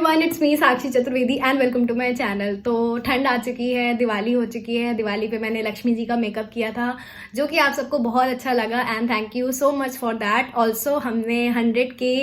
Everyone, it's me Sakshi Chaturvedi and welcome to my channel. तो ठंड आ चुकी है, दिवाली हो चुकी है। दिवाली पे मैंने लक्ष्मी जी का मेकअप किया था जो कि आप सबको बहुत अच्छा लगा and thank you so much for that. Also हमने 100K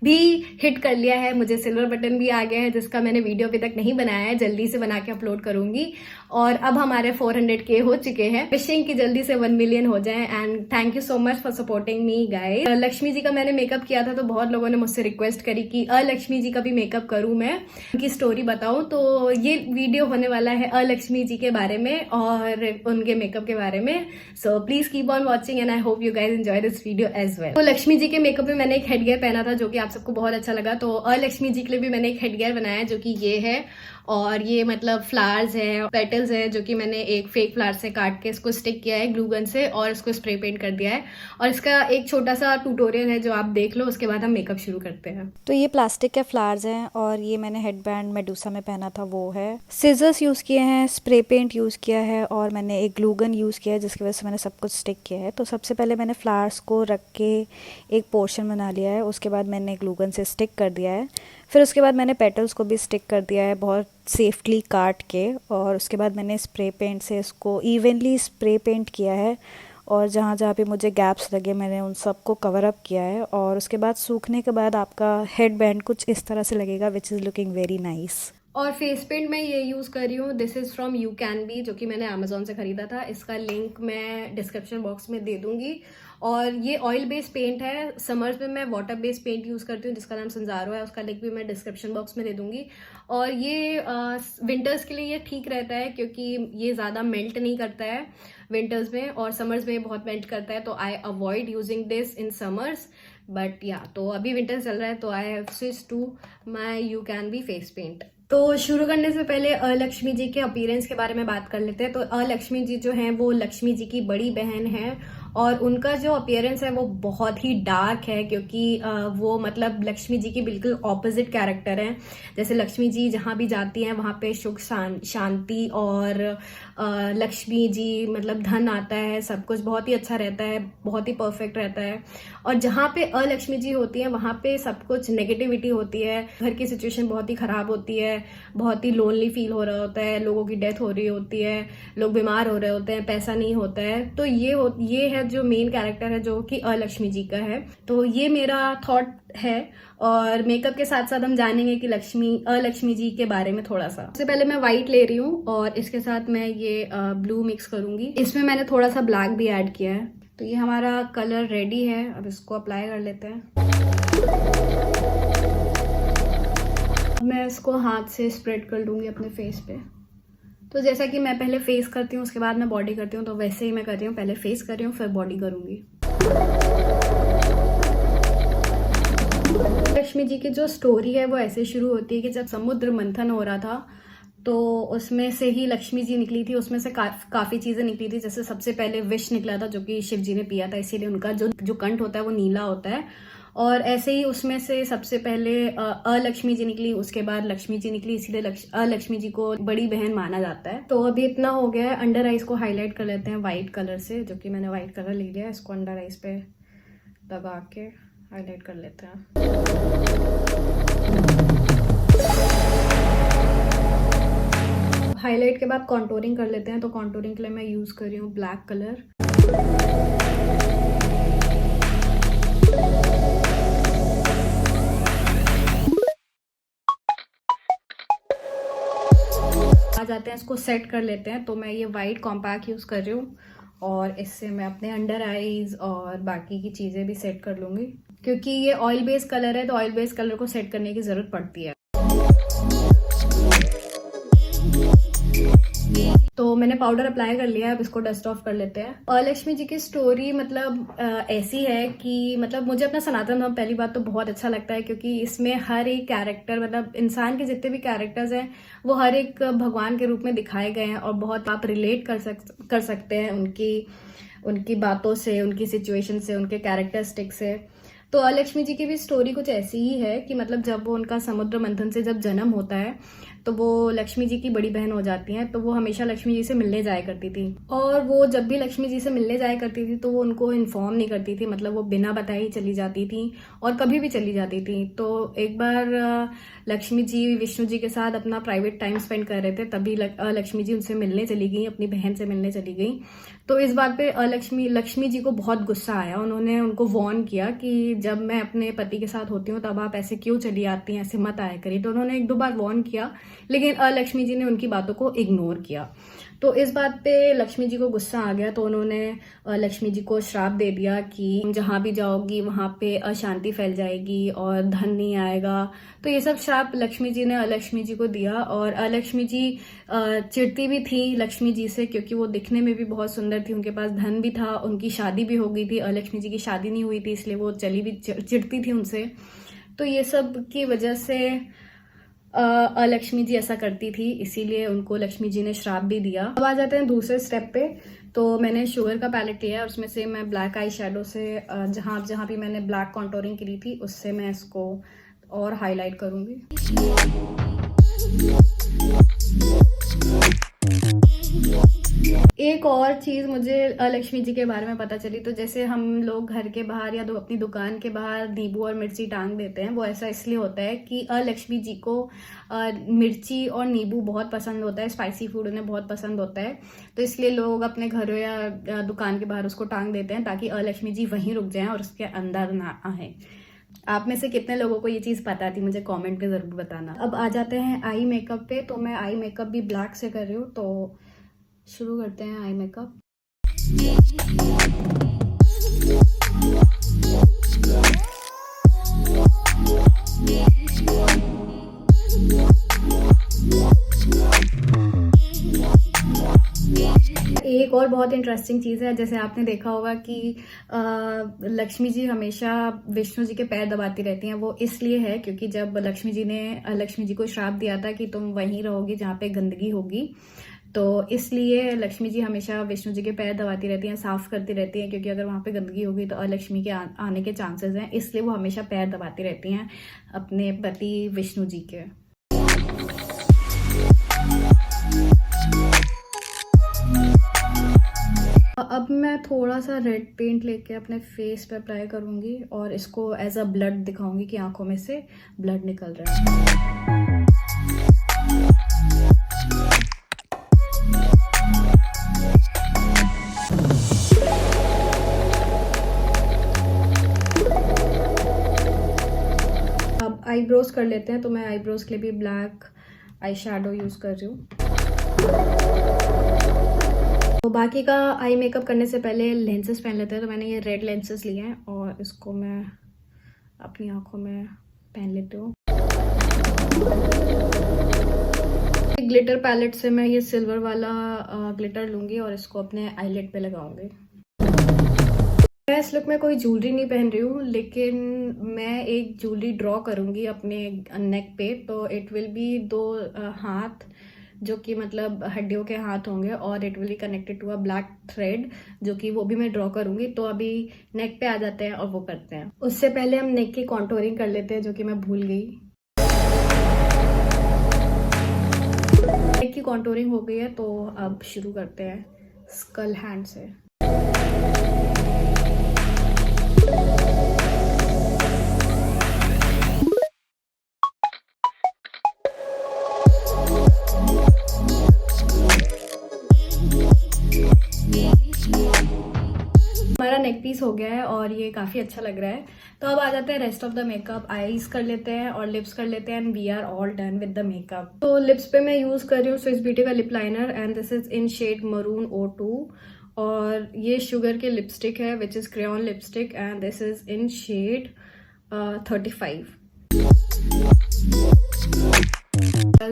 भी हिट कर लिया है, मुझे सिल्वर बटन भी आ गया है जिसका मैंने वीडियो अभी तक नहीं बनाया है, जल्दी से बना के अपलोड करूंगी। और अब हमारे 400K हो चुके हैं। विशिंग की जल्दी से 1 मिलियन हो जाए and thank you so much for supporting me guys. Lakshmi ji का मैंने मेकअप किया था तो बहुत लोगों ने मुझसे रिक्वेस्ट करी कि लक्ष्मी जी का भी मेकअप करूं मैं, उनकी स्टोरी बताऊं। तो ये वीडियो होने वाला है लक्ष्मी जी के बारे में और उनके मेकअप के बारे में। So please keep on watching and I hope you guys enjoy this video as well. तो लक्ष्मी जी के मेकअप में मैंने एक हेडगियर पहना था जो कि आप सबको बहुत अच्छा लगा। तो लक्ष्मी जी के लिए भी मैंने एक हेडगियर बनाया जो कि ये है, और ये मतलब फ्लावर्स है, पेटल्स है जो कि मैंने एक फेक फ्लावर से काट के इसको स्टिक किया है ग्लू गन से और इसको स्प्रे पेंट कर दिया है। और इसका एक छोटा सा ट्यूटोरियल है जो आप देख लो, उसके बाद हम मेकअप शुरू करते हैं। तो ये प्लास्टिक के फ्लावर्स हैं और ये मैंने हेडबैंड मेडूसा में पहना था वो है। सिजर्स यूज़ किए हैं, स्प्रे पेंट यूज़ किया है और मैंने एक ग्लू गन यूज़ किया है जिसकी वजह से मैंने सब कुछ स्टिक किया है। तो सबसे पहले मैंने फ्लावर्स को रख के एक पोर्शन बना लिया है, उसके बाद मैंने ग्लू गन से स्टिक कर दिया है। फिर उसके बाद मैंने पेटल्स को भी स्टिक कर दिया है बहुत सेफ्टली काट के, और उसके बाद मैंने स्प्रे पेंट से इसको इवनली स्प्रे पेंट किया है और जहाँ जहाँ पे मुझे गैप्स लगे मैंने उन सबको कवर अप किया है। और उसके बाद सूखने के बाद आपका हेड बैंड कुछ इस तरह से लगेगा which is looking very nice. और फेस पेंट मैं ये यूज़ कर रही हूँ, this is from you can B, जो कि मैंने अमेजोन से खरीदा था। इसका लिंक मैं डिस्क्रिप्शन बॉक्स में दे दूंगी। और ये ऑयल बेस्ड पेंट है। समर्स में मैं वाटर बेस्ड पेंट यूज़ करती हूँ जिसका नाम संजारो है, उसका लिंक भी मैं डिस्क्रिप्शन बॉक्स में दे दूंगी। और ये विंटर्स के लिए ये ठीक रहता है क्योंकि ये ज़्यादा मेल्ट नहीं करता है विंटर्स में, और समर्स में बहुत मेल्ट करता है। तो I avoid using this in summers, but या तो अभी विंटर चल रहा है तो I have switch to my you can be face paint. तो शुरू करने से पहले लक्ष्मी जी के अपीयरेंस के बारे में बात कर लेते हैं। तो लक्ष्मी जी जो हैं वो लक्ष्मी जी की बड़ी बहन है और उनका जो अपीयरेंस है वो बहुत ही डार्क है क्योंकि वो मतलब लक्ष्मी जी की बिल्कुल ऑपोजिट कैरेक्टर है। जैसे लक्ष्मी जी जहाँ भी जाती हैं वहाँ पे सुख शांति और लक्ष्मी जी मतलब धन आता है, सब कुछ बहुत ही अच्छा रहता है, बहुत ही परफेक्ट रहता है। और जहाँ पे लक्ष्मी जी होती है वहाँ पे सब कुछ नेगेटिविटी होती है, घर की सिचुएशन बहुत ही खराब होती है, बहुत ही लोनली फील हो रहा होता है, लोगों की डेथ हो रही होती है, लोग बीमार हो रहे होते हैं, पैसा नहीं होता है। तो ये है जो मेन कैरेक्टर है जो कि लक्ष्मी जी का है। तो ये मेरा थॉट है। और मेकअप के साथ साथ हम जानेंगे कि लक्ष्मी जी के बारे में थोड़ा सा। सबसे पहले मैं व्हाइट ले रही हूँ और इसके साथ मैं ये ब्लू मिक्स करूंगी। इसमें मैंने थोड़ा सा ब्लैक भी ऐड किया है। तो ये हमारा कलर रेडी है, अब इसको अप्लाई कर लेते हैं। मैं इसको हाथ से स्प्रेड कर लूंगी अपने फेस पे। तो जैसा कि मैं पहले फेस करती हूँ उसके बाद मैं बॉडी करती हूँ, तो वैसे ही मैं कर रही हूँ, पहले फेस कर रही हूँ फिर बॉडी करूंगी। लक्ष्मी जी की जो स्टोरी है वो ऐसे शुरू होती है कि जब समुद्र मंथन हो रहा था तो उसमें से ही लक्ष्मी जी निकली थी। उसमें से काफी चीजें निकली थी। जैसे सबसे पहले विष निकला था जो कि शिव जी ने पिया था, इसीलिए उनका जो कंठ होता है वो नीला होता है। और ऐसे ही उसमें से सबसे पहले लक्ष्मी जी निकली, उसके बाद लक्ष्मी जी निकली, इसीलिए लक्ष्मी जी को बड़ी बहन माना जाता है। तो अभी इतना हो गया है। अंडर आइज को हाईलाइट कर लेते हैं व्हाइट कलर से, जो कि मैंने व्हाइट कलर ले लिया है। इसको अंडर आइज पे लगा के हाईलाइट कर लेते हैं। हाईलाइट के बाद कॉन्टोरिंग कर लेते हैं। तो कॉन्टोरिंग के लिए मैं यूज कर रही हूँ ब्लैक कलर। आ जाते हैं, इसको सेट कर लेते हैं। तो मैं ये वाइट कॉम्पैक्ट यूज कर रही हूँ और इससे मैं अपने अंडर आईज और बाकी की चीजें भी सेट कर लूंगी क्योंकि ये ऑयल बेस्ड कलर है तो ऑयल बेस्ड कलर को सेट करने की जरूरत पड़ती है। तो मैंने पाउडर अप्लाई कर लिया है, अब इसको डस्ट ऑफ कर लेते हैं। और लक्ष्मी जी की स्टोरी मतलब ऐसी है कि मतलब मुझे अपना सनातन धर्म पहली बात तो बहुत अच्छा लगता है क्योंकि इसमें हर एक कैरेक्टर मतलब इंसान के जितने भी कैरेक्टर्स हैं वो हर एक भगवान के रूप में दिखाए गए हैं और बहुत आप रिलेट कर सकते हैं उनकी बातों से, उनकी सिचुएशन से, उनके कैरेक्टरिस्टिक से। तो लक्ष्मी जी की भी स्टोरी कुछ ऐसी ही है कि मतलब जब वो उनका समुद्र मंथन से जब जन्म होता है तो वो लक्ष्मी जी की बड़ी बहन हो जाती हैं, तो वो हमेशा लक्ष्मी जी से मिलने जाया करती थी। और वो जब भी लक्ष्मी जी से मिलने जाया करती थी तो वो उनको इन्फॉर्म नहीं करती थी, मतलब वो बिना बताए ही चली जाती थी और कभी भी चली जाती थी। तो एक बार लक्ष्मी जी विष्णु जी के साथ अपना प्राइवेट टाइम स्पेंड कर रहे थे, तभी लक्ष्मी जी उनसे मिलने चली गई, अपनी बहन से मिलने चली गई। तो इस बात पे लक्ष्मी जी को बहुत गुस्सा आया। उन्होंने उनको वार्न किया कि जब मैं अपने पति के साथ होती हूँ तब आप ऐसे क्यों चली आती हैं, ऐसे मत आया करिए। तो उन्होंने 1-2 बार वार्न किया, लेकिन लक्ष्मी जी ने उनकी बातों को इग्नोर किया। तो इस बात पे लक्ष्मी जी को गुस्सा आ गया, तो उन्होंने लक्ष्मी जी को श्राप दे दिया कि जहाँ भी जाओगी वहाँ पे अशांति फैल जाएगी और धन नहीं आएगा। तो ये सब श्राप लक्ष्मी जी ने लक्ष्मी जी को दिया। और लक्ष्मी जी चिढ़ती भी थी लक्ष्मी जी से, क्योंकि वो दिखने में भी बहुत सुंदर थी, उनके पास धन भी था, उनकी शादी भी हो गई थी। लक्ष्मी जी की शादी नहीं हुई थी, इसलिए वो चली भी चिढ़ती थी उनसे। तो ये सब की वजह से लक्ष्मी जी ऐसा करती थी, इसीलिए उनको लक्ष्मी जी ने श्राप भी दिया। अब आ जाते हैं दूसरे स्टेप पे। तो मैंने शुगर का पैलेट लिया है, उसमें से मैं ब्लैक आई शेडो से जहाँ भी मैंने ब्लैक कॉन्टोरिंग करी थी उससे मैं इसको और हाईलाइट करूंगी। एक और चीज मुझे लक्ष्मी जी के बारे में पता चली, तो जैसे हम लोग घर के बाहर या अपनी दुकान के बाहर नींबू और मिर्ची टांग देते हैं, वो ऐसा इसलिए होता है कि लक्ष्मी जी को मिर्ची और नींबू बहुत पसंद होता है, स्पाइसी फूड उन्हें बहुत पसंद होता है। तो इसलिए लोग अपने घरों या दुकान के बाहर उसको टांग देते हैं ताकि लक्ष्मी जी वहीं रुक जाएं और उसके अंदर ना आए। आप में से कितने लोगों को ये चीज़ पता थी, मुझे कमेंट में ज़रूर बताना। अब आ जाते हैं आई मेकअप पे। तो मैं आई मेकअप भी ब्लैक से कर रही हूँ, तो शुरू करते हैं आई मेकअप। एक और बहुत इंटरेस्टिंग चीज़ है, जैसे आपने देखा होगा कि लक्ष्मी जी हमेशा विष्णु जी के पैर दबाती रहती हैं। वो इसलिए है क्योंकि जब लक्ष्मी जी ने लक्ष्मी जी को श्राप दिया था कि तुम वहीं रहोगी जहाँ पे गंदगी होगी, तो इसलिए लक्ष्मी जी हमेशा विष्णु जी के पैर दबाती रहती हैं, साफ करती रहती हैं, क्योंकि अगर वहाँ पे गंदगी होगी तो अलक्ष्मी के आने के चांसेस हैं। इसलिए वो हमेशा पैर दबाती रहती हैं अपने पति विष्णु जी के। अब मैं थोड़ा सा रेड पेंट लेके अपने फेस पे अप्लाई करूंगी और इसको एज अ ब्लड दिखाऊंगी कि आंखों में से ब्लड निकल रहा है। अब आईब्रोज कर लेते हैं। तो मैं आईब्रोज के लिए भी ब्लैक आई शेडो यूज कर रही हूँ। तो बाकी का आई मेकअप करने से पहले लेंसेज पहन लेते हैं। तो मैंने ये रेड लेंसेज लिए हैं और इसको मैं अपनी आंखों में पहन लेती हूँ। ग्लिटर पैलेट से मैं ये सिल्वर वाला ग्लिटर लूंगी और इसको अपने आईलिड पे लगाऊंगी। मैं इस लुक में कोई ज्वेलरी नहीं पहन रही हूँ, लेकिन मैं एक ज्वेलरी ड्रॉ करूंगी अपने नेक पे। तो इट विल बी 2 हाथ जो कि मतलब हड्डियों के हाथ होंगे, और it will be connected to a black thread, जो कि वो भी मैं ड्रॉ करूंगी। तो अभी नेक पे आ जाते हैं और वो करते हैं। उससे पहले हम नेक की कॉन्टोरिंग कर लेते हैं, जो कि मैं भूल गई। नेक की कॉन्टोरिंग हो गई है, तो अब शुरू करते हैं स्कल हैंड से। हमारा नेक पीस हो गया है और ये काफ़ी अच्छा लग रहा है। तो अब आ जाते हैं rest of the makeup. Eyes कर लेते हैं और लिप्स कर लेते हैं, and we are all done with the makeup. तो लिप्स पे मैं यूज़ कर रही हूँ स्विस ब्यूटी का lip liner, and this is in shade maroon O2। और ये शुगर के लिपस्टिक है which is crayon lipstick, and this is in shade 35।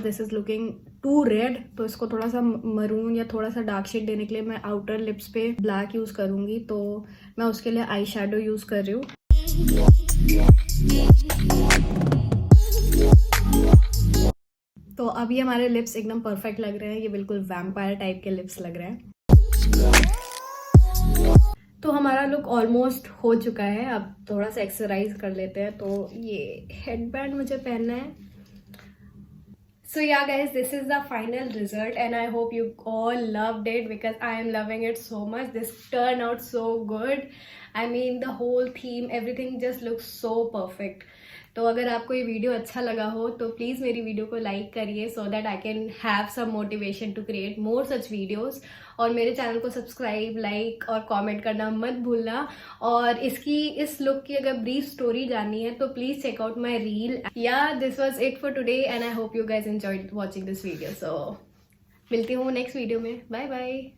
This is looking too red, तो इसको थोड़ा सा मरून या थोड़ा सा डार्क शेड देने के लिए मैं आउटर लिप्स पे ब्लैक यूज करूंगी। तो मैं उसके लिए आई शेडो यूज कर रही हूँ। तो अभी हमारे लिप्स एकदम परफेक्ट लग रहे हैं, ये बिल्कुल वैम्पायर टाइप के लिप्स लग रहे हैं। तो हमारा लुक ऑलमोस्ट हो चुका है, अब थोड़ा सा एक्सरसाइज कर लेते हैं। तो ये हेडबैंड मुझे पहनना है। So yeah guys, this is the final result and I hope you all loved it because I am loving it so much. This turned out so good. I mean the whole theme, everything just looks so perfect. तो अगर आपको ये video अच्छा लगा हो तो please मेरी video को लाइक करिए so that I can have some motivation to create more such videos. और मेरे चैनल को सब्सक्राइब, लाइक और कमेंट करना मत भूलना। और इस लुक की अगर ब्रीफ स्टोरी जाननी है तो please check out my reel. Yeah this was it for today and I hope you guys enjoyed watching this video. So मिलती हूँ नेक्स्ट वीडियो में। Bye bye.